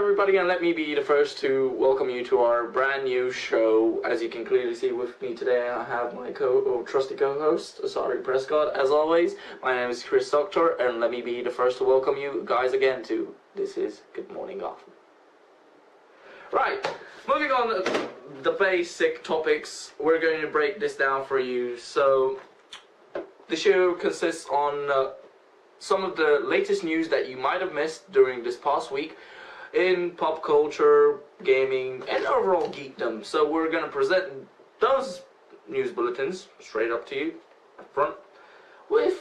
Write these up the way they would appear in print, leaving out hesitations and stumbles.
everybody, and let me be the first to welcome you to our brand new show. As you can clearly see with me today, I have my trusty co-host, Asari Prescott, as always. My name is Chris Doctor, and let me be the first to welcome you guys again to This is Good Morning Gotham. Right, moving on to the basic topics, we're going to break this down for you. So, the show consists on some of the latest news that you might have missed during this past week in pop culture, gaming, and overall geekdom. So we're going to present those news bulletins straight up to you up front with,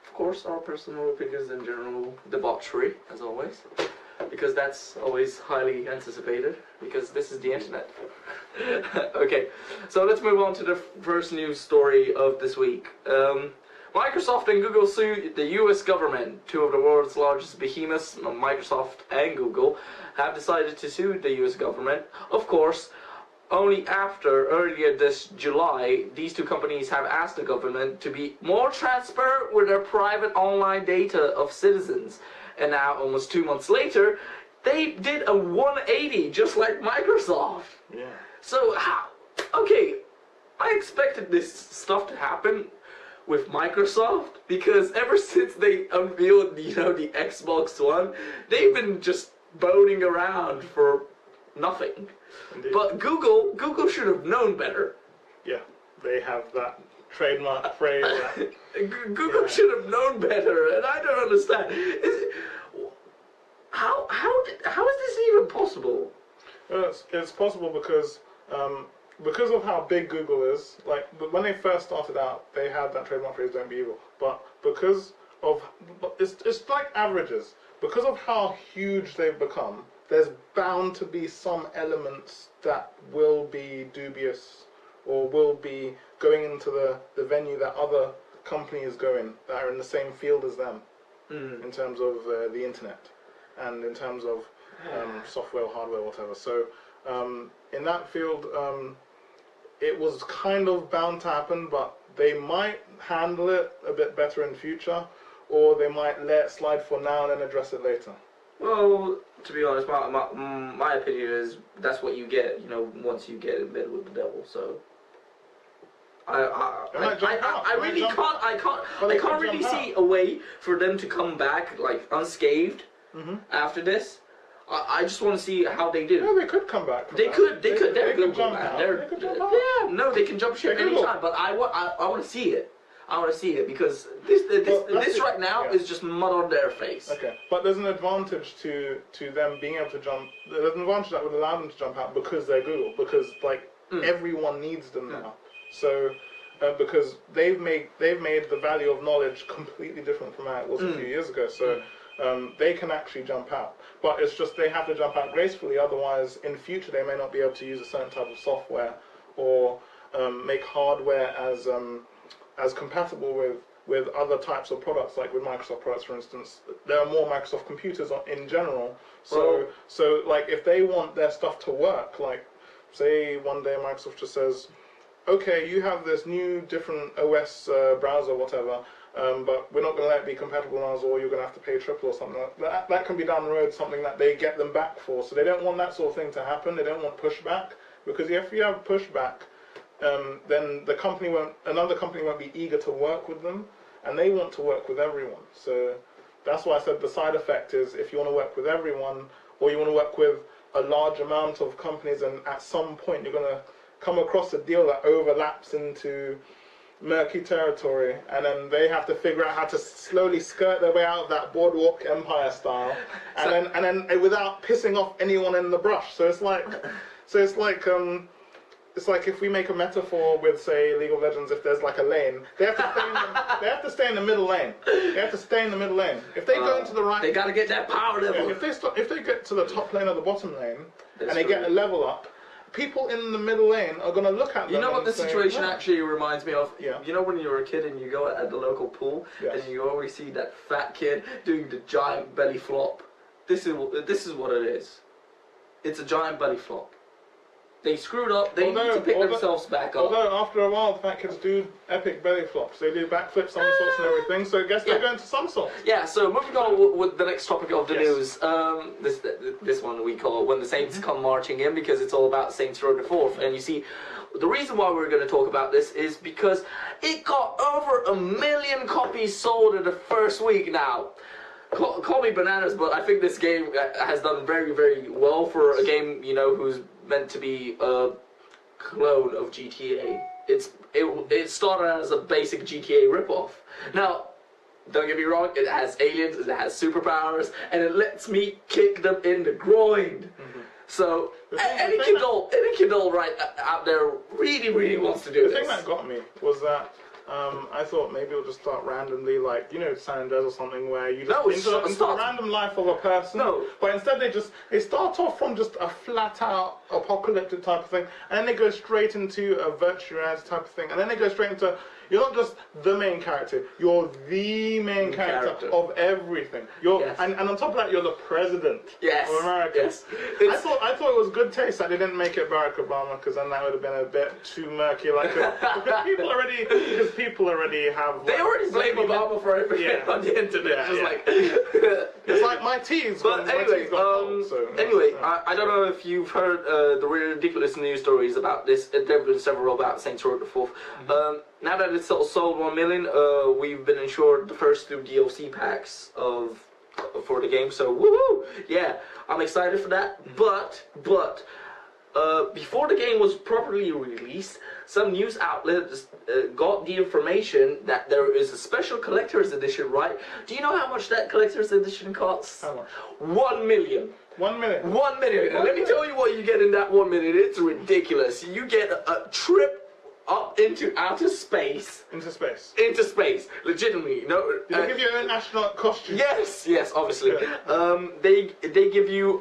of course, our personal opinions and general debauchery, as always, because that's always highly anticipated, because this is the internet. Okay, so let's move on to the first news story of this week. Microsoft and Google sued the US government. Two of the world's largest behemoths, Microsoft and Google, have decided to sue the US government. Of course, only after, earlier this July, these two companies have asked the government to be more transparent with their private online data of citizens. And now, almost 2 months later, they did a 180, just like Microsoft. Yeah. So, how? Okay, I expected this stuff to happen with Microsoft, because ever since they unveiled, the Xbox One, they've been just boating around for nothing. Indeed. But Google should have known better. Yeah, they have that trademark phrase. Google should have known better, and I don't understand. How is this even possible? Well, it's possible because of how big Google is. Like, when they first started out, they had that trademark phrase, "Don't be evil." But because of it's like averages. Because of how huge they've become, there's bound to be some elements that will be dubious or will be going into the venue that other companies go in that are in the same field as them, in terms of the internet and in terms of software, hardware, whatever. So in that field, it was kind of bound to happen, but they might handle it a bit better in future, or they might let it slide for now and then address it later. Well, to be honest, my opinion is that's what you get, once you get in bed with the devil. So I really can't really see a way for them to come back like unscathed after this. I just want to see how they do. Yeah, they could come back. They could jump back. out. Yeah, no, they can jump ship anytime. But I want to see it. I want to see it, because this right now is just mud on their face. Okay, but there's an advantage to them being able to jump. There's an advantage that would allow them to jump out because they're Google. Because everyone needs them now. So because they've made the value of knowledge completely different from how it was a few years ago. So they can actually jump out. But it's just they have to jump out gracefully. Otherwise, in future, they may not be able to use a certain type of software or make hardware as compatible with other types of products, like with Microsoft products, for instance. There are more Microsoft computers in general. So like if they want their stuff to work, like say one day Microsoft just says, okay, you have this new different OS browser, whatever, but we're not going to let it be compatible now, or you're going to have to pay triple or something. That can be down the road something that they get them back for. So they don't want that sort of thing to happen. They don't want pushback, because if you have pushback, then another company won't be eager to work with them, and they want to work with everyone. So that's why I said the side effect is, if you want to work with everyone, or you want to work with a large amount of companies, and at some point you're going to come across a deal that overlaps into murky territory, and then they have to figure out how to slowly skirt their way out of that boardwalk empire style, and then without pissing off anyone in the brush. So it's like if we make a metaphor with, say, League of Legends, if there's like a lane, they have to stay in the middle lane. They have to stay in the middle lane. If they go into the right, they gotta get that power level. Yeah, if they get to the top lane or the bottom lane, and they get a level up, people in the middle lane are going to look at them. You know what the situation actually reminds me of? Yeah. You know when you were a kid and you go at the local pool, and you always see that fat kid doing the giant belly flop? This is what it is. It's a giant belly flop. They screwed up. They need to pick themselves back up. Although after a while, the fat kids do epic belly flops. They do backflips, somersaults, and everything. So I guess they're going to somersaults. Yeah. So moving on with the next topic of the news. This one we call "When the Saints Come Marching In" because it's all about Saints Row the Fourth. And you see, the reason why we're going to talk about this is because it got over 1 million copies sold in the first week now. Call me bananas, but I think this game has done very, very well for a game, you know, who's meant to be a clone of GTA. It started as a basic GTA ripoff. Now, don't get me wrong, it has aliens, it has superpowers, and it lets me kick them in the groin. So any kidult right out there really, really wants to do this. The thing that got me was that I thought maybe it'll just start randomly, like, you know, San Andreas or something, where you just into a random life of a person. No. But instead they start off from just a flat out apocalyptic type of thing, and then they go straight into a virtual reality type of thing, and then they go straight into, you're not just the main character, you're the main character of everything. And on top of that, you're the president of America. Yes. I thought it was good taste that they didn't make it Barack Obama, because then that would have been a bit too murky. Like, because people already have. They already blame Obama for everything on the internet. It's like my teas. But anyway, I don't know if you've heard the really ridiculous news stories about this. There have been several about Saints Row the Fourth. Now that it's sold 1 million, we've been insured the first 2 DLC packs for the game. So woohoo! Yeah, I'm excited for that. But before the game was properly released, some news outlets got the information that there is a special collector's edition, right? Do you know how much that collector's edition costs? How much? 1 million. 1 million. 1 million. And let me tell you what you get in that 1 million. It's ridiculous. You get a trip up into outer space. Into space. Into space. Legitimately. No. Did they give you an astronaut costume? Yes, obviously. Yeah. They give you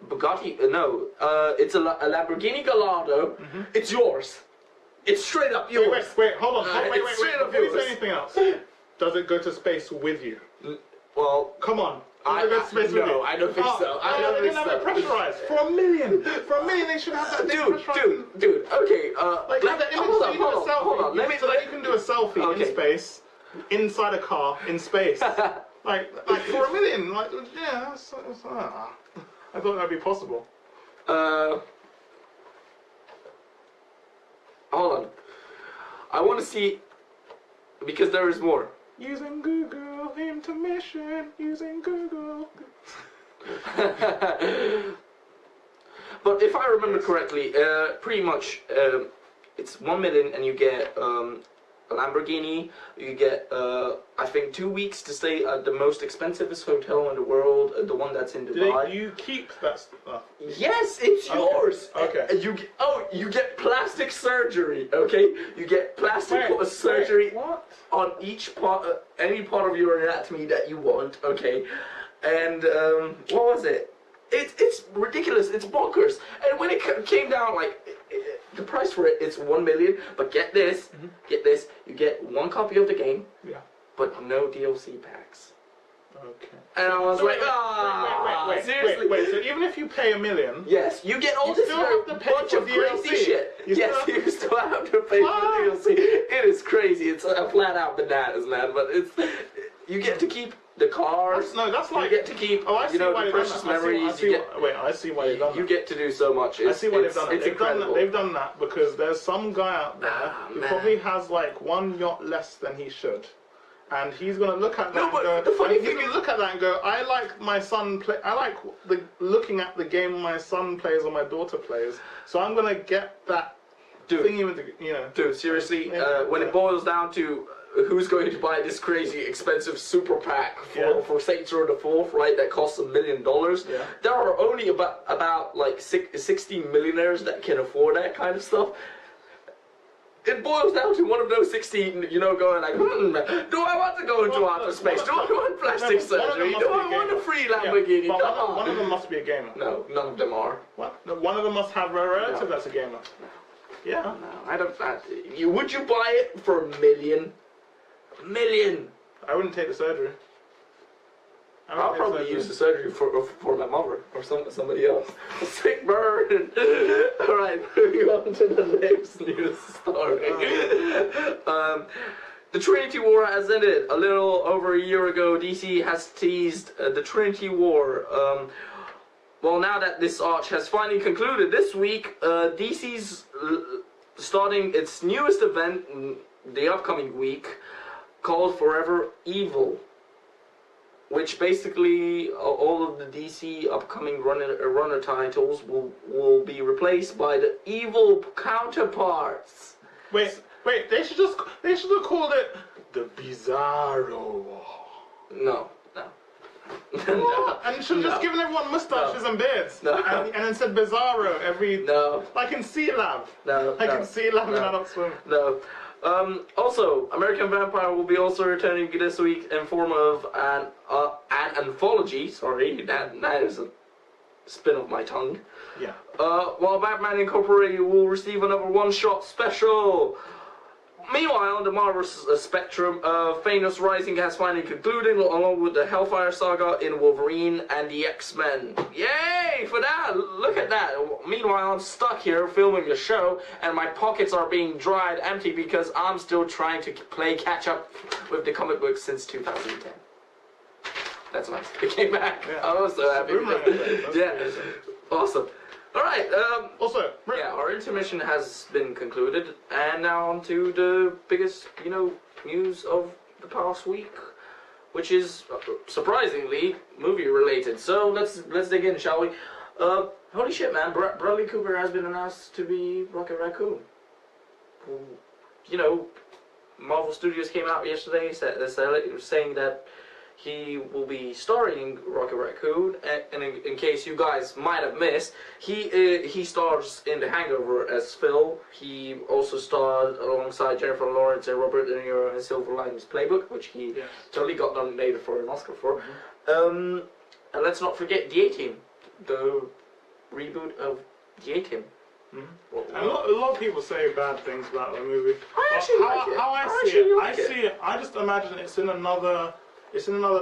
Bugatti. No. It's a Lamborghini Gallardo. It's yours. It's straight up yours. Wait, hold on. Wait. Before you say yours. anything else, does it go to space with you? Well, come on. I don't think so. I don't think so. They didn't have it pressurized. For 1 million. For 1 million, they should have that thing pressurized. Dude. Okay. Like, have the image so you do a selfie. Hold on. So that you can do a selfie in space, inside a car, in space. like for 1 million. Like, yeah, I thought that'd be possible. Hold on. I want to see, because there is more. Using Google intermission. Using Google. But if I remember correctly, pretty much it's 1 million, and you get a Lamborghini. You get I think 2 weeks to stay at the most expensive hotel in the world, the one that's in Dubai. Do you keep that stuff? Yes, it's yours. Okay. You get plastic surgery. Okay, you get plastic surgery on each part, any part of your anatomy that you want. Okay, and what was it? It's ridiculous. It's bonkers. And when it came down, like the price for it's 1 million. But get this, you get 1 copy of the game. Yeah. But no DLC packs. Okay. And I was seriously? Wait, so even if you pay 1 million... Yes, you get all this bunch of crazy shit. You still have to pay for DLC. It is crazy. It's a flat out bananas, man. But you get to keep the cars. That's like... You get to keep, the precious memories. I see why they've done that. You get to do so much. I see why they've done that. They've done that because there's some guy out there who probably has like 1 yacht less than he should. And he's gonna look at that look at that and go, I like my son play. I like looking at the game my son plays or my daughter plays. So I'm gonna get that thingy with the, Dude, seriously, when it boils down to who's going to buy this crazy expensive super pack for Saints Row the Fourth, right? That costs $1 million. Yeah. There are only about like 60 millionaires that can afford that kind of stuff. It boils down to one of those 16, going like, do I want to go into outer space? Do I want plastic surgery? Do I want a free Lamborghini? Yeah, one of them must be a gamer. No, none of them are. What? No, one of them must have a relative that's a gamer. Yeah. No, I don't. Would you buy it for $1 million? $1 million. I wouldn't take the surgery. I'll probably use the surgery for my mother or somebody else. Sick burn. All right, moving on to the next news story. The Trinity War has ended. A little over a year ago, DC has teased the Trinity War. Well, now that this arc has finally concluded this week, DC's starting its newest event the upcoming week, called Forever Evil, which basically all of the DC upcoming runner titles will be replaced by the evil counterparts. Wait, they should have called it the Bizarro War. No. No. And should have just given everyone mustaches and beards. No. And then said Bizarro every... No. Like in Sea Lab. No. Like in Sea Lab in Adult Swim. No. Also, American Vampire will be also returning this week in form of an anthology. Sorry, that is a spin of my tongue. Yeah. While Batman Incorporated will receive another one-shot special. Meanwhile, the Marvel spectrum of Thanos Rising has finally concluded, along with the Hellfire Saga in Wolverine and the X-Men. Yay for that! Look at that. Meanwhile, I'm stuck here filming the show, and my pockets are being dried empty because I'm still trying to play catch-up with the comic books since 2010. That's nice. It came back. Yeah. I was so happy. Yeah. Awesome. Alright, also, yeah, our intermission has been concluded, and now on to the biggest, news of the past week, which is, surprisingly, movie-related. So, let's dig in, shall we? Holy shit, man, Bradley Cooper has been announced to be Rocket Raccoon. Marvel Studios came out yesterday saying that he will be starring in Rocket Raccoon, and in case you guys might have missed, he stars in The Hangover as Phil. He also starred alongside Jennifer Lawrence and Robert De Niro in Silver Linings Playbook, which he totally got nominated for an Oscar for. And let's not forget The A-Team, the reboot of The A-Team. A lot of people say bad things about the movie. I actually like it. How I see it, I just imagine it's in another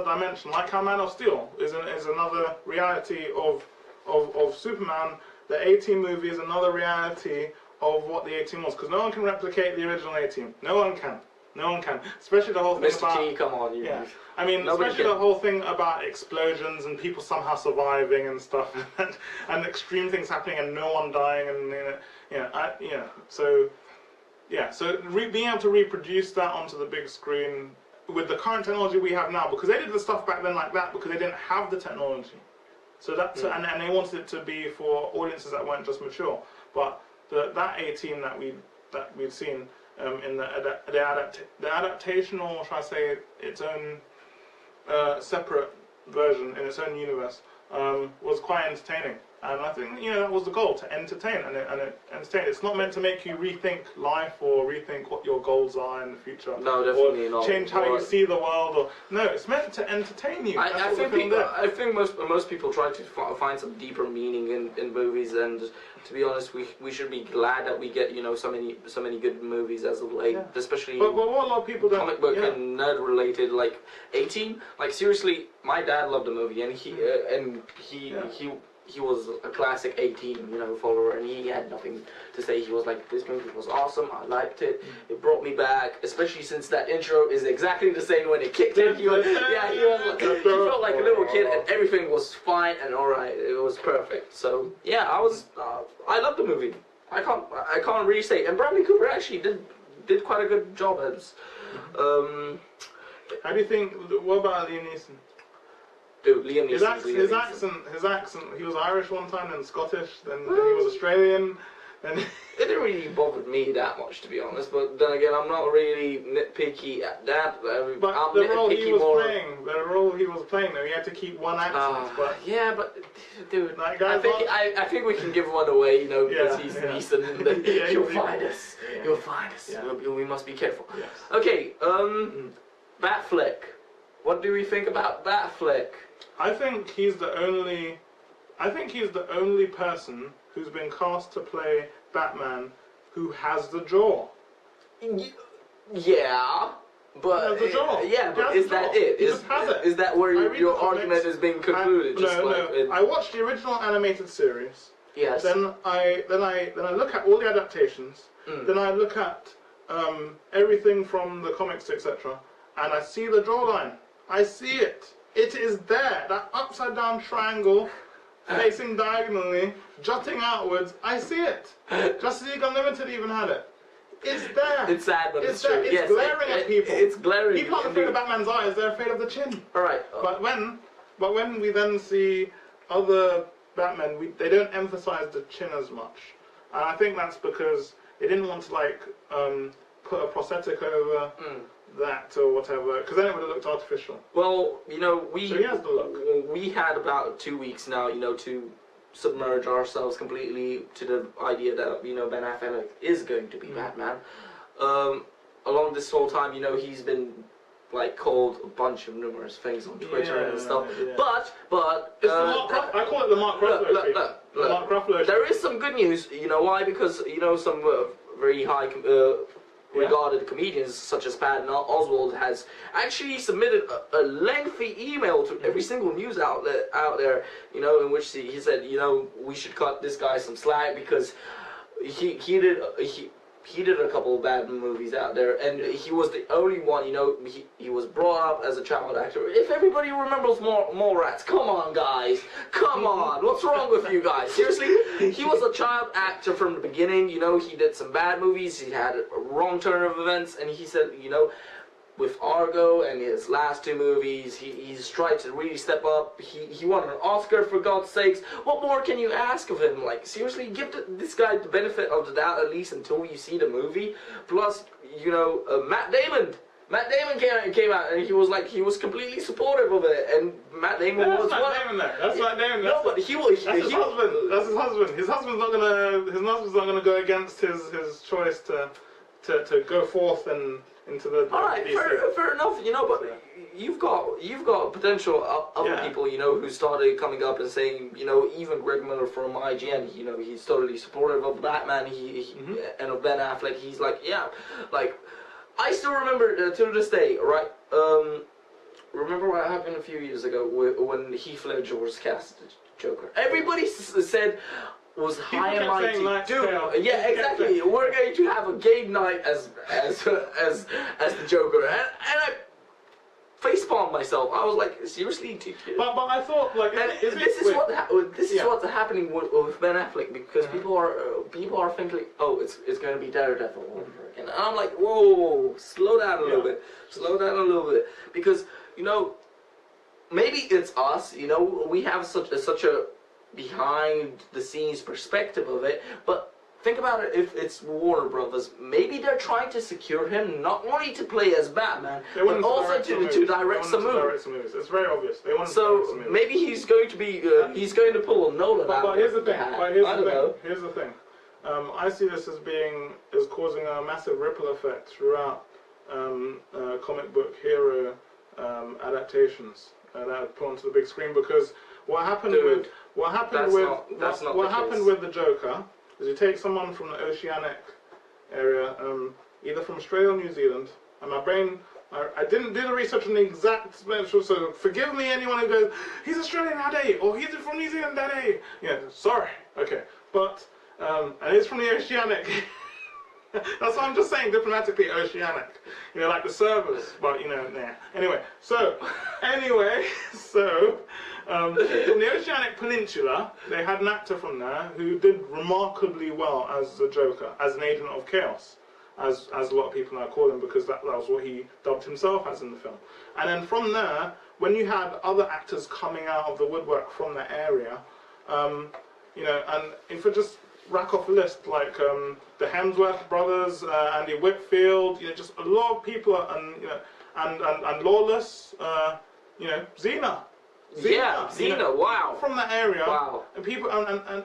dimension, like how Man of Steel is another reality of Superman. The A-Team movie is another reality of what the A-Team was, because no one can replicate the original A-Team. No one can. Especially the whole thing about... Mr. T, come on, you. Yeah. I mean, especially the whole thing about explosions and people somehow surviving and stuff, and extreme things happening and no one dying, and So being able to reproduce that onto the big screen with the current technology we have now, because they did the stuff back then like that because they didn't have the technology. So and they wanted it to be for audiences that weren't just mature. But that A-Team that we'd seen in the adaptation, or should I say its own separate version in its own universe, was quite entertaining. And I think that was the goal, to entertain, and it entertained. It's not meant to make you rethink life or rethink what your goals are in the future. No, definitely not. Change how you see the world. No, it's meant to entertain you. I think most people try to find some deeper meaning in movies, and to be honest, we should be glad that we get so many good movies as of late, especially. But what a lot of people don't. Comic book and nerd related, like A-Team. Like seriously, my dad loved the movie, and he was a classic A-Team, follower, and he had nothing to say. He was like, this movie was awesome, I liked it, it brought me back, especially since that intro is exactly the same when it kicked in. He felt like a little kid, and everything was fine and alright, it was perfect. So, yeah, I loved the movie. I can't really say, and Bradley Cooper actually did quite a good job as, How do you think, what about Liam Neeson? Dude, Liam Neeson. His accent, he was Irish one time, then Scottish, then he was Australian, then... It didn't really bother me that much, to be honest, but then again, I'm not really nitpicky at that. But I'm the role he was playing, though, he had to keep one accent, but... Yeah, but, dude, like, I think we can give one away, because he's Neeson. You'll find us. Yeah. You'll find us. Yeah. We must be careful. Yes. Okay, Batfleck. What do we think about Batfleck? I think he's the only person who's been cast to play Batman who has the jaw. Yeah. But the jaw. yeah, but is that it? He just has it. Is that where I read your the comics. argument is being concluded? No. I watched the original animated series. Yes. Then I look at all the adaptations. Then I look at everything from the comics, etc. And I see the jawline. I see it. It is there. That upside down triangle facing diagonally, jutting outwards. I see it. Justice League Unlimited even had it. It's there. It's sad, but it's true. It's glaring at people. It's glaring. People aren't afraid of Batman's eyes. They're afraid of the chin. All right. But when we then see other Batmen, they don't emphasize the chin as much, and I think that's because they didn't want to like put a prosthetic over that or whatever, because then it would have looked artificial. Well, you know, So he has the look. we had about 2 weeks now, you know, to submerge ourselves completely to the idea that, you know, Ben Affleck is going to be Batman. Along this whole time, you know, he's been like called a bunch of numerous things on Twitter and stuff. Yeah. But It's the Mark I call it the Mark Ruffalo treatment. The Mark Ruffalo there is some good news. You know why? Because, you know, some very high regarded comedians such as Patton Oswalt has actually submitted a lengthy email to every single news outlet out there, you know, in which he said, you know, we should cut this guy some slack because he did a couple of bad movies out there, and he was the only one, you know, he was brought up as a child actor. If everybody remembers Mallrats, come on, guys, come on, what's wrong with you guys? Seriously, he was a child actor from the beginning, you know, he did some bad movies, he had a wrong turn of events, and he said, you know, with Argo and his last 2 movies, he's tried to really step up. He won an Oscar, for God's sakes. What more can you ask of him? Like, seriously, give this guy the benefit of the doubt at least until you see the movie. Plus, you know, Matt Damon. Matt Damon came out and he was completely supportive of it. And Matt Damon was Matt Damon there. That's Matt Damon. No, but he was. That's his husband. That's his husband. His husband's not gonna go against his choice to go forth and into the. All right, fair enough. You know, but you've got potential other people, you know, who started coming up and saying, you know, even Greg Miller from IGN, you know, he's totally supportive of Batman. And of Ben Affleck. He's like, yeah, like I still remember to this day, right? Remember what happened a few years ago when Heath Ledger was cast as Joker? Everybody said. Was high and mighty, dude. Yeah, exactly. We're going to have a gay night as the Joker, and I facepalmed myself. I was like, seriously, but I thought like this is what's happening with Ben Affleck, because people are thinking, oh, it's going to be Daredevil all over again, and I'm like, whoa, slow down a little bit, because, you know, maybe it's us, you know, we have such a behind the scenes perspective of it, but think about it, if it's Warner Brothers, maybe they're trying to secure him not only to play as Batman, but also to direct some movies. It's very obvious. They want so maybe he's going to be he's going to pull a Nolan out. But here's the thing. Here's the thing. I see this as causing a massive ripple effect throughout comic book hero adaptations that are put onto the big screen, because what happened with the Joker is you take someone from the oceanic area, either from Australia or New Zealand, and my brain, I didn't do the research on the exact special, so forgive me anyone who goes, he's Australian, daddy, or he's from New Zealand, daddy. Yeah, sorry, okay, but and it's from the oceanic. That's what I'm just saying, diplomatically oceanic. You know, like the servers, but you know, nah. Anyway, so from the Oceanic Peninsula, they had an actor from there who did remarkably well as the Joker, as an agent of chaos, as a lot of people now call him, because that was what he dubbed himself as in the film. And then from there, when you had other actors coming out of the woodwork from that area, you know, and if I just rack off a list, like the Hemsworth brothers, Andy Whitfield, you know, just a lot of people, and you know, and Lawless, you know, Xena, Xena, you know, wow, from that area, wow, and people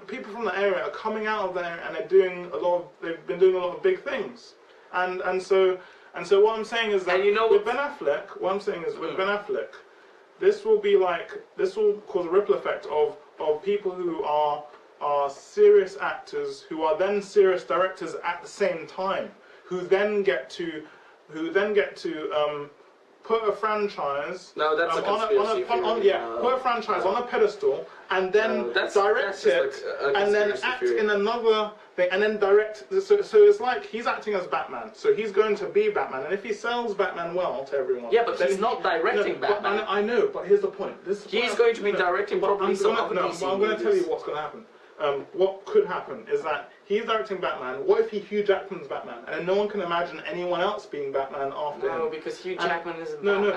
people from that area are coming out of there, and they've been doing a lot of big things, and so what I'm saying is that, you know, with Ben Affleck, with Ben Affleck, this will cause a ripple effect of people who are serious actors who are then serious directors at the same time, who then get to who then get to put a franchise. No, that's a conspiracy theory. Put a franchise on a pedestal and then direct it, and then act in another thing, and then direct. So it's like he's acting as Batman. So he's going to be Batman, and if he sells Batman well to everyone, yeah, but he's not directing Batman. I know, but here's the point. He's going to be directing probably some other DC I'm going to tell you what's going to happen. What could happen is that he's directing Batman. What if he Hugh Jackman's Batman, and no one can imagine anyone else being Batman after him? No, because Hugh Jackman isn't Batman.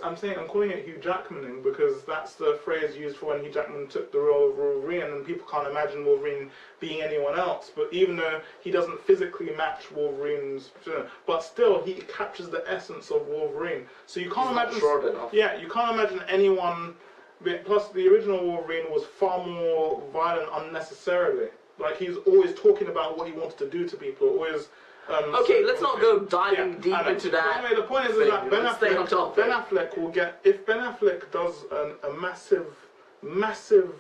I'm calling it Hugh Jackmaning because that's the phrase used for when Hugh Jackman took the role of Wolverine, and people can't imagine Wolverine being anyone else. But even though he doesn't physically match Wolverine's, but still he captures the essence of Wolverine. So you can't imagine. You can't imagine anyone. Plus, the original Wolverine was far more violent unnecessarily. Like, he's always talking about what he wanted to do to people. Always. Okay, let's not go diving deep into that. Anyway, the point is that Ben Affleck will get, if Ben Affleck does a massive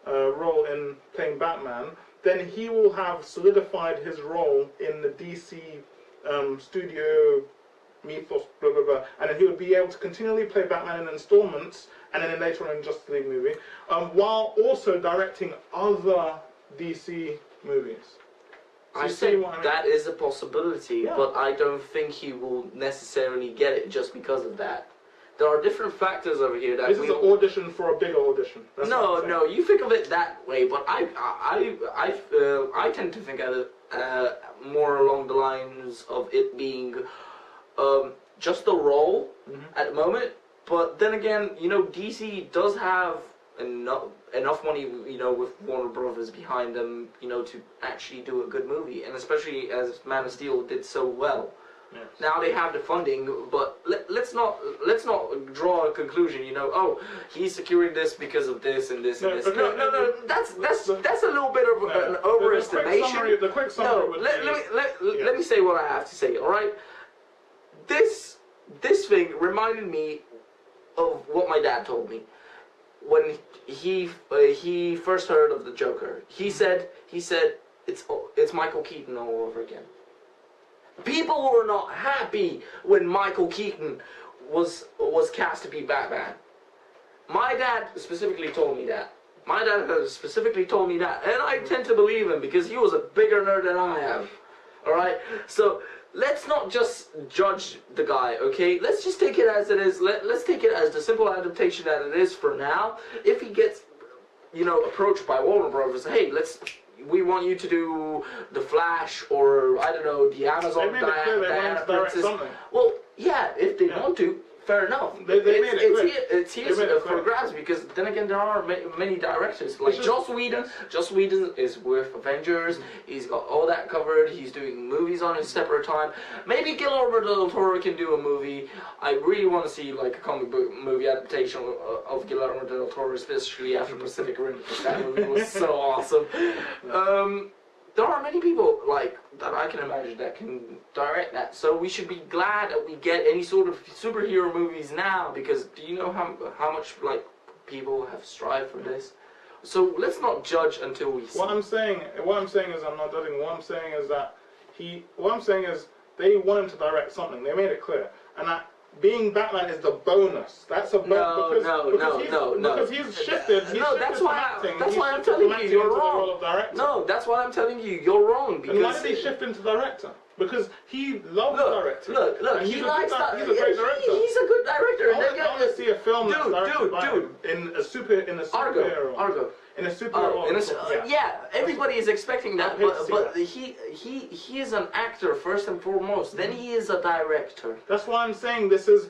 role in playing Batman, then he will have solidified his role in the DC studio mythos, blah blah blah, and then he would be able to continually play Batman in installments, and then later on in Justice League movie, while also directing other DC movies. So I say that is a possibility, but I don't think he will necessarily get it just because of that. There are different factors over here that this is an audition for a bigger audition. No, you think of it that way, but I tend to think of it more along the lines of it being just a role at the moment. But then again, you know, DC does have enough money, you know, with Warner Brothers behind them, you know, to actually do a good movie, and especially as Man of Steel did so well. Yes. Now they have the funding, but let's not draw a conclusion. You know, oh, he's securing this because of this and this and this. No. That's a little bit of an overestimation. The quick summary. Let me say what I have to say. All right, this thing reminded me of what my dad told me when he first heard of the Joker. He said it's Michael Keaton all over again. People were not happy when Michael Keaton was cast to be Batman. My dad specifically told me that. And I tend to believe him because he was a bigger nerd than I am. All right, so let's not just judge the guy, okay? Let's just take it as it is. Let's take it as the simple adaptation that it is for now. If he gets, you know, approached by Warner Brothers, hey, we want you to do The Flash, or I don't know, the Amazon Diana Princess. Well, yeah, if they want to, fair enough. It's here for grabs, because then again there are many directors like Joss Whedon. Joss Whedon is with Avengers. He's got all that covered. He's doing movies on his separate time. Maybe Guillermo del Toro can do a movie. I really want to see like a comic book movie adaptation of Guillermo del Toro, especially after Pacific Rim, because that movie was so awesome. There are many people like that I can imagine that can direct that. So we should be glad that we get any sort of superhero movies now, because do you know how much like people have strived for this? So let's not judge until we see. What I'm saying is I'm not judging. What I'm saying is that they want him to direct something. They made it clear, and that being Batman is the bonus. That's a bonus. Because he's shifted. That's why I'm telling you you're wrong. No, that's why I'm telling you you're wrong. Because and why did he shift into director? Because he loves directing. Look, he likes that. He's a great director. He's a good director. I want to see a film that's directed in a superhero. Argo. In a superhero. Yeah, everybody is expecting that, but he is an actor first and foremost. Then he is a director. That's why I'm saying this is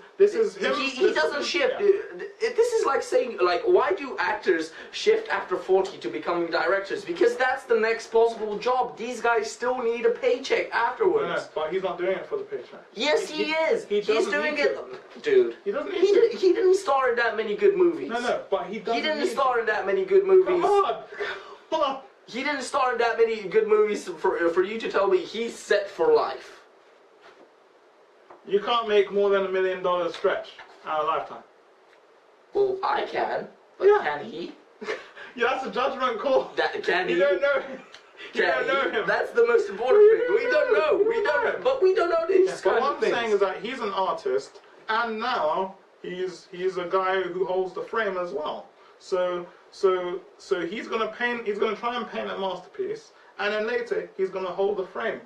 him. He doesn't shift. This is like saying, like, why do actors shift after 40 to becoming directors? Because that's the next possible job. These guys still need a paycheck afterwards. No, but he's not doing it for the paycheck. Yes, he is. He's doing it, dude. He doesn't need to. He didn't star in that many good movies. No, but he doesn't. He didn't star in that many good movies. Come on. He didn't star in that many good movies for you to tell me he's set for life. You can't make more than $1 million stretch out of a lifetime. Well, I can, but can he? Yeah, that's a judgment call. Can he? You don't know. You don't know him. That's the most important thing. We don't know. We don't. But we don't know these But kind what of I'm things. saying is that he's an artist, and now he's a guy who holds the frame as well. So he's gonna paint. He's gonna try and paint a masterpiece, and then later he's gonna hold the frame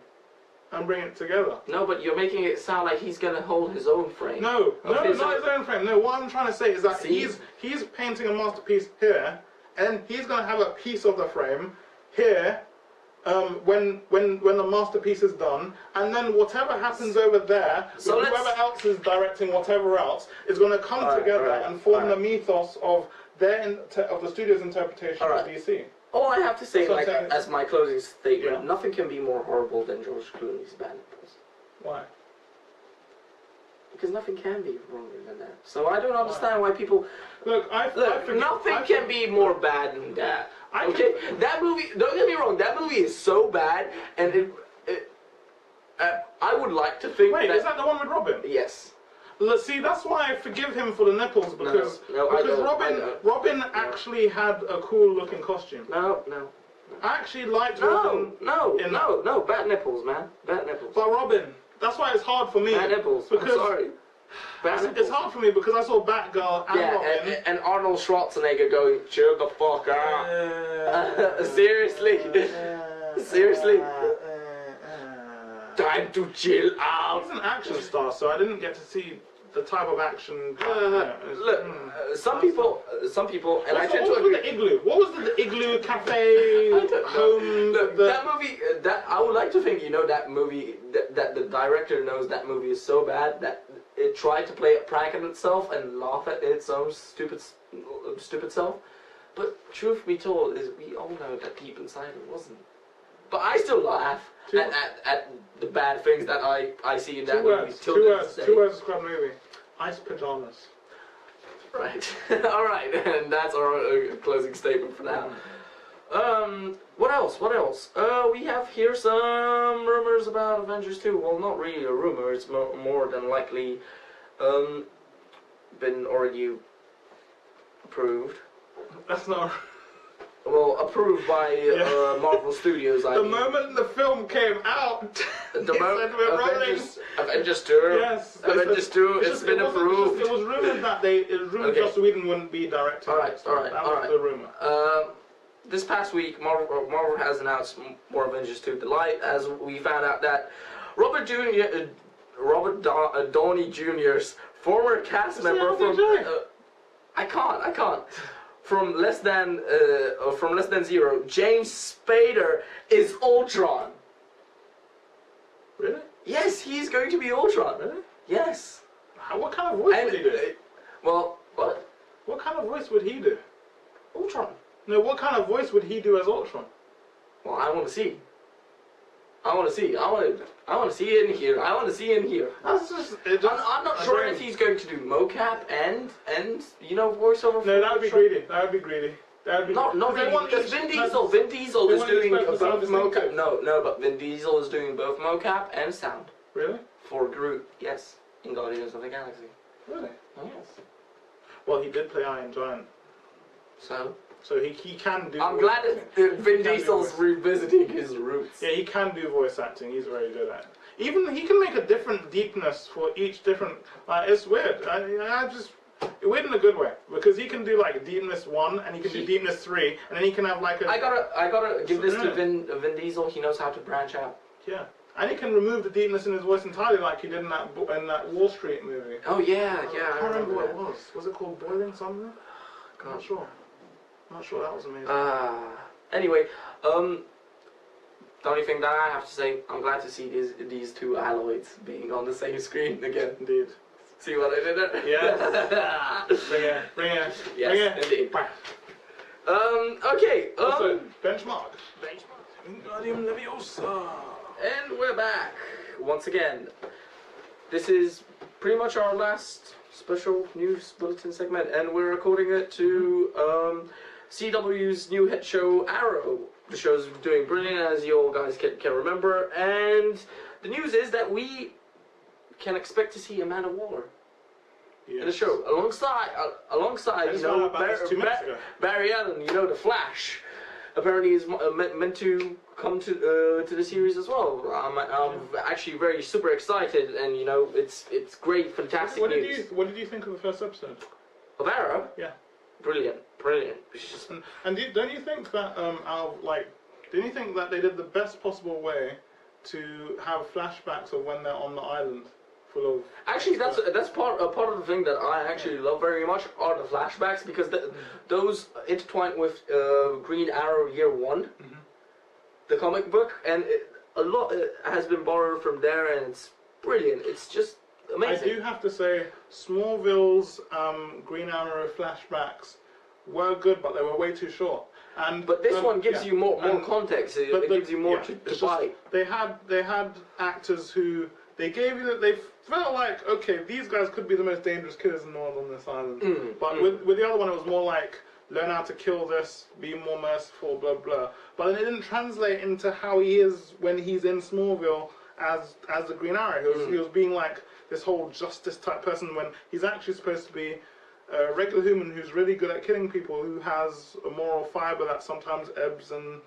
and bring it together. No, but you're making it sound like he's gonna hold his own frame. No, not his own frame. No, what I'm trying to say is that See? he's painting a masterpiece here, and he's gonna have a piece of the frame here. When the masterpiece is done, and then whatever happens over there, So with whoever else is directing whatever else, is going to come together and form the mythos of of the studio's interpretation of DC. All I have to say, That's what like, I'm saying. as my closing statement, Yeah. nothing can be more horrible than George Clooney's bad nipples. Why? Because nothing can be wronger than that. So I don't understand why people... Look, nothing can be more bad than that. Okay? That movie, don't get me wrong, that movie is so bad, and I would like to think Wait, that... is that the one with Robin? Yes. Let's see, that's why I forgive him for the nipples, because I don't. Robin actually had a cool looking costume. No. I actually liked Robin. No, bad nipples, man. Bad nipples. But Robin, that's why it's hard for me. Bad nipples. Because I'm sorry. Bad nipples. It's hard for me because I saw Batgirl and Robin. And Arnold Schwarzenegger going, chill the fuck out. Seriously. Seriously. Time to chill out. He's an action star, so I didn't get to see the type of action. Some people, and I tend to What was agree. the Igloo? What was the Igloo Cafe home? Look, that movie, that I would like to think, that movie, that the director knows that movie is so bad that it tried to play a prank on itself and laugh at its own stupid self. But truth be told, is we all know that deep inside it wasn't. But I still laugh at the bad things that I see in that movie. Two words to describe the movie. Ice pajamas. Right. Alright, and that's our closing statement for now. What else? We have here some rumors about Avengers 2. Well, not really a rumor, it's more than likely been already approved. That's not... Well, approved by Marvel Studios, The moment the film came out, Avengers 2. Yes. Avengers 2, it's been approved. It was rumored that Joss Whedon wouldn't be directing. Alright. That was the rumor. This past week, Marvel has announced more Avengers 2 Delight, as we found out that Robert Downey Jr.'s former cast member from... I can't. From less than zero, James Spader is Ultron. Really? Yes, he's going to be Ultron. Really? Yes. What kind of voice would he do? Well, what? What kind of voice would he do? Ultron. No, what kind of voice would he do as Ultron? Well, I want to see. I want to see it in here. That's just... I'm not sure if he's going to do mocap and voiceover. No, that would be greedy. That would be greedy. Not really, because Vin Diesel is doing both mocap. No, but Vin Diesel is doing both mocap and sound. Really? For Groot, yes, in Guardians of the Galaxy. Really? Yes. Well, he did play Iron Giant. So he can do... I'm glad that Vin Diesel's revisiting his roots. Yeah, he can do voice acting. He's very good at it. Even he can make a different deepness for each different... it's weird. I just... Weird in a good way. Because he can do like deepness 1 and he can do deepness 3 and then he can have like a... I gotta give this to Vin Diesel. He knows how to branch out. Yeah. And he can remove the deepness in his voice entirely like he did in that Wall Street movie. Oh yeah. I can't remember what it was. Was it called Boiling something? I'm not sure. That was amazing. Anyway, the only thing that I have to say, I'm glad to see these two alloys being on the same screen again. Indeed. See what I did there? Yeah. Bring it. Yes, indeed. Okay. Also, benchmark. Wingardium Leviosa. And we're back once again. This is pretty much our last special news bulletin segment, and we're recording it to CW's new hit show Arrow. The show's doing brilliant, as you all guys can remember, and the news is that we can expect to see Amanda Waller in the show alongside Barry Allen, the Flash. apparently is meant to come to the series as well. I'm actually very super excited, and you know, it's great, fantastic news. What did you think of the first episode of Arrow? Yeah, brilliant. It's just... and don't you think that don't you think that they did the best possible way to have flashbacks of when they're on the island? Full of actually, that's part of the thing that I actually love very much are the flashbacks, because those intertwine with Green Arrow Year One, the comic book, and a lot has been borrowed from there, and it's brilliant. It's just amazing. I do have to say, Smallville's Green Arrow flashbacks were good, but they were way too short. But this one gives you more context. It gives you more to buy. They had actors who they felt like, okay, these guys could be the most dangerous killers in the world on this island. But with the other one, it was more like, learn how to kill this, be more merciful, blah blah. But then it didn't translate into how he is when he's in Smallville as the Green Arrow. He was being like this whole justice type person when he's actually supposed to be a regular human who's really good at killing people, who has a moral fiber that sometimes ebbs and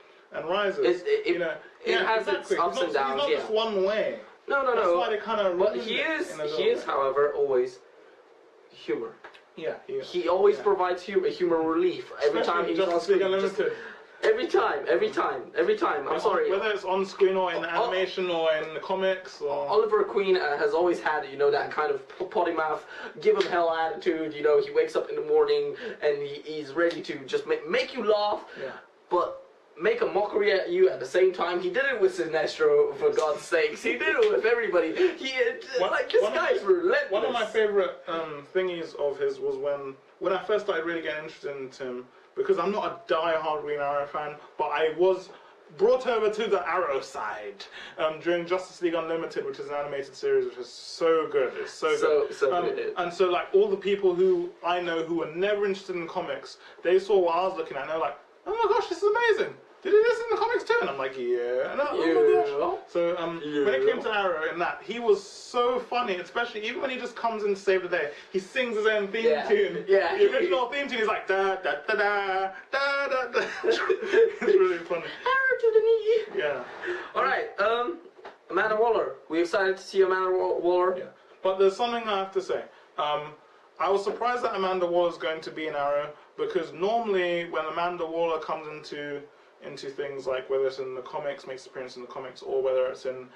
rises. It has its ups and downs. He's not just one way. No. That's why they kind of. But he is, however, always humor. Yeah. He always provides humor relief every time he's on screen. Every time. I'm sorry. Whether it's on screen or in animation or in the comics. Or... Oliver Queen has always had, you know, that kind of potty mouth, give him hell attitude. You know, he wakes up in the morning and he's ready to just make you laugh, but make a mockery at you at the same time. He did it with Sinestro, for God's sakes. He did it with everybody. This guy's relentless. One of my favorite thingies of his was when I first started really getting interested into him, because I'm not a die-hard Green Arrow fan, but I was brought over to the Arrow side during Justice League Unlimited, which is an animated series which is so good. It's so good. So good. And so, like, all the people who I know who were never interested in comics, they saw what I was looking at, and they're like, oh my gosh, this is amazing. Did he do this in the comics too? And I'm like, yeah. And oh my gosh. So when it came to Arrow and that, he was so funny, especially even when he just comes in to save the day. He sings his own theme tune. Yeah. The original theme tune is like da da da da da da da. It's really funny. Arrow to the knee. Yeah. All right. Amanda Waller. We excited to see Amanda Waller. Yeah. But there's something I have to say. I was surprised that Amanda Waller is going to be in Arrow, because normally when Amanda Waller comes into things, like whether it's in the comics, makes appearance in the comics, or whether it's in,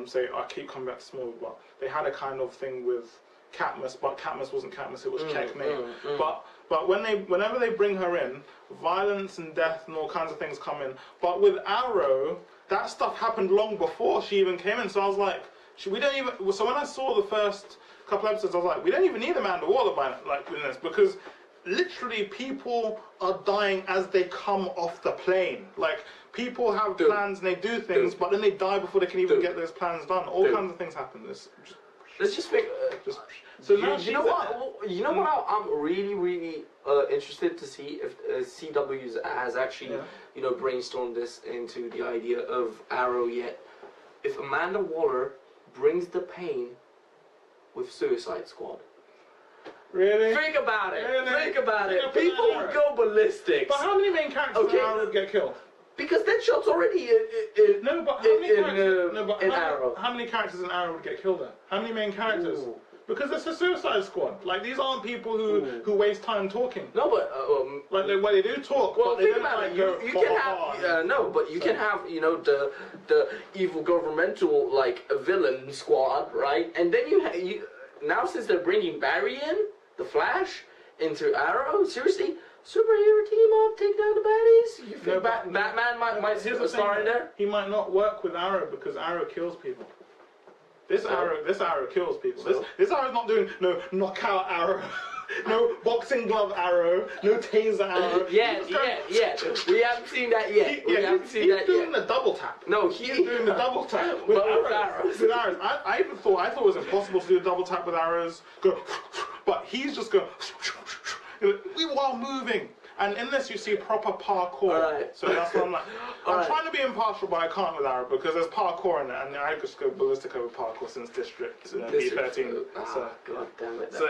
say, I keep coming back to Smallville, but they had a kind of thing with Katniss, but Katniss wasn't Katniss, it was Checkmate. But whenever they bring her in, violence and death and all kinds of things come in. But with Arrow, that stuff happened long before she even came in, so I was like, so when I saw the first couple episodes, I was like, we don't even need Amanda Waller in this, because literally people are dying as they come off the plane. Like, people have plans and they do things, but then they die before they can even get those plans done. All kinds of things happen. Let's just make... so now you know what? I'm really interested to see if CW has actually, you know, brainstormed this into the idea of Arrow yet. If Amanda Waller brings the pain with Suicide Squad. Really? Think about it. Really? Think about it. People would go ballistic. But how many main characters in Arrow would get killed? Because Deadshot's already in Arrow. How many characters in Arrow would get killed then? How many main characters? Ooh. Because it's a Suicide Squad. Like, these aren't people who waste time talking. No, but they do talk. Well, but they think don't, about like, it. You can have you can have, you know, the evil governmental, like, villain squad, right? And then you now, since they're bringing Barry in, the Flash, into Arrow, seriously, superhero team up, take down the baddies. You think Batman might star in there? He might not work with Arrow because Arrow kills people. This Arrow kills people. This Arrow's not doing no knockout Arrow, no boxing glove Arrow, no taser Arrow. Yeah. We haven't seen that yet. He's doing the double tap. No, he's doing the double tap with arrows. With arrows. I thought it was impossible to do a double tap with arrows. But he's just going while moving. And in this you see proper parkour. Right. So that's what I'm like. I'm trying to be impartial, but I can't with Arrow because there's parkour in it, and I just go ballistic over parkour since District B13. So, God damn it. So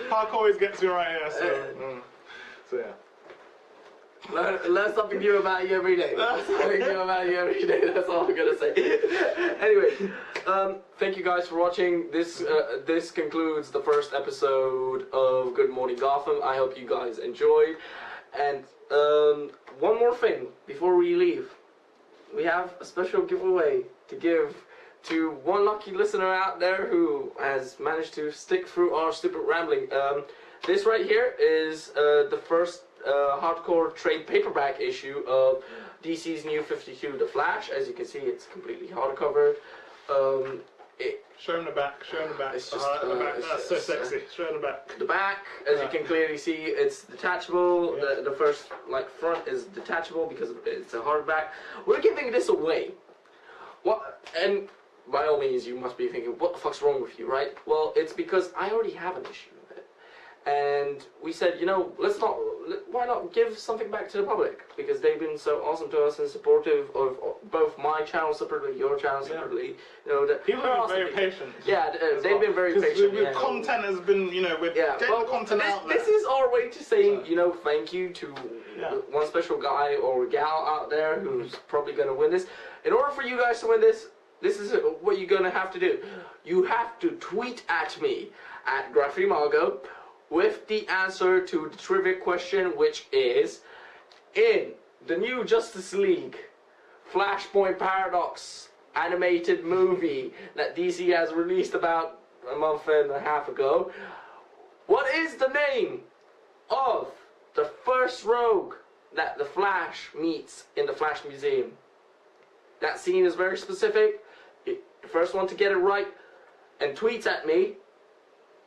parkour always gets me right here. So yeah. Learn something new about you every day. Something new about you every day. That's all I'm gonna say. Anyway, thank you guys for watching. This concludes the first episode of Good Morning Gotham. I hope you guys enjoyed. And one more thing before we leave, we have a special giveaway to give to one lucky listener out there who has managed to stick through our stupid rambling. This right here is the first hardcore trade paperback issue of DC's New 52, The Flash. As you can see, it's completely hardcover. Show him the back. Show him the back. It's just, the back. That's so sexy. Show him the back. The back, as you can clearly see, it's detachable. Yeah. The first front is detachable because it's a hardback. We're giving this away. What? And by all means, you must be thinking, what the fuck's wrong with you, right? Well, it's because I already have an issue of it. And we said, you know, why not give something back to the public? Because they've been so awesome to us and supportive of both my channel separately, your channel separately. You know, that people have been very patient. Yeah, they've been very patient. The content has been, you know, with getting the content out there. This is our way to say, you know, thank you to one special guy or gal out there who's probably going to win this. In order for you guys to win this, this is what you're going to have to do. You have to tweet at me at Grafrimago with the answer to the trivia question, which is, in the new Justice League Flashpoint Paradox animated movie that DC has released about a month and a half ago, what is the name of the first rogue that the Flash meets in the Flash Museum? That scene is very specific. The first one to get it right and tweets at me,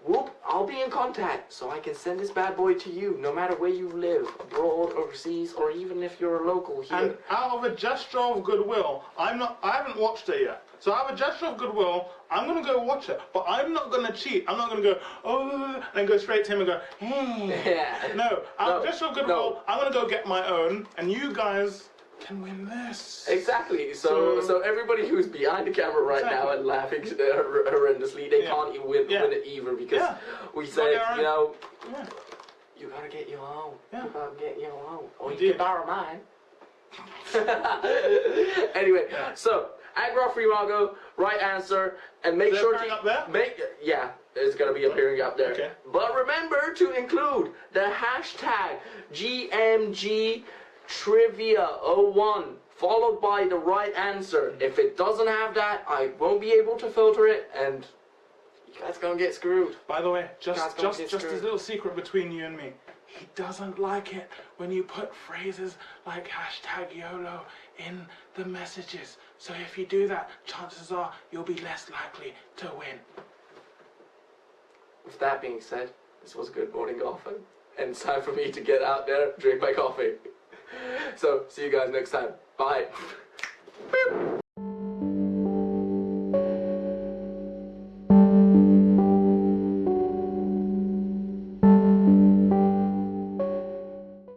whoop, I'll be in contact so I can send this bad boy to you no matter where you live, abroad, overseas, or even if you're a local here. And out of a gesture of goodwill, I haven't watched it yet. So out of a gesture of goodwill, I'm gonna go watch it, but I'm not gonna cheat. I'm not gonna go, oh, and go straight to him and go, Yeah. No, out of a gesture of goodwill, I'm gonna go get my own, and you guys can win this. Exactly. So everybody who's behind the camera right now and laughing horrendously, they can't even win it either because we said, you know, you gotta get your own. You gotta get your own. Or you can borrow mine. Anyway, so at Grafrimago, right answer, and make sure to up there? It's gonna be appearing up there. Okay. But remember to include the hashtag GMGTrivia01 followed by the right answer. If it doesn't have that, I won't be able to filter it, and you guys gonna get screwed. By the way, just this little secret between you and me. He doesn't like it when you put phrases like hashtag YOLO in the messages. So if you do that, chances are you'll be less likely to win. With that being said, this was Good Morning Gotham, and it's time for me to get out there, drink my coffee. So, see you guys next time. Bye.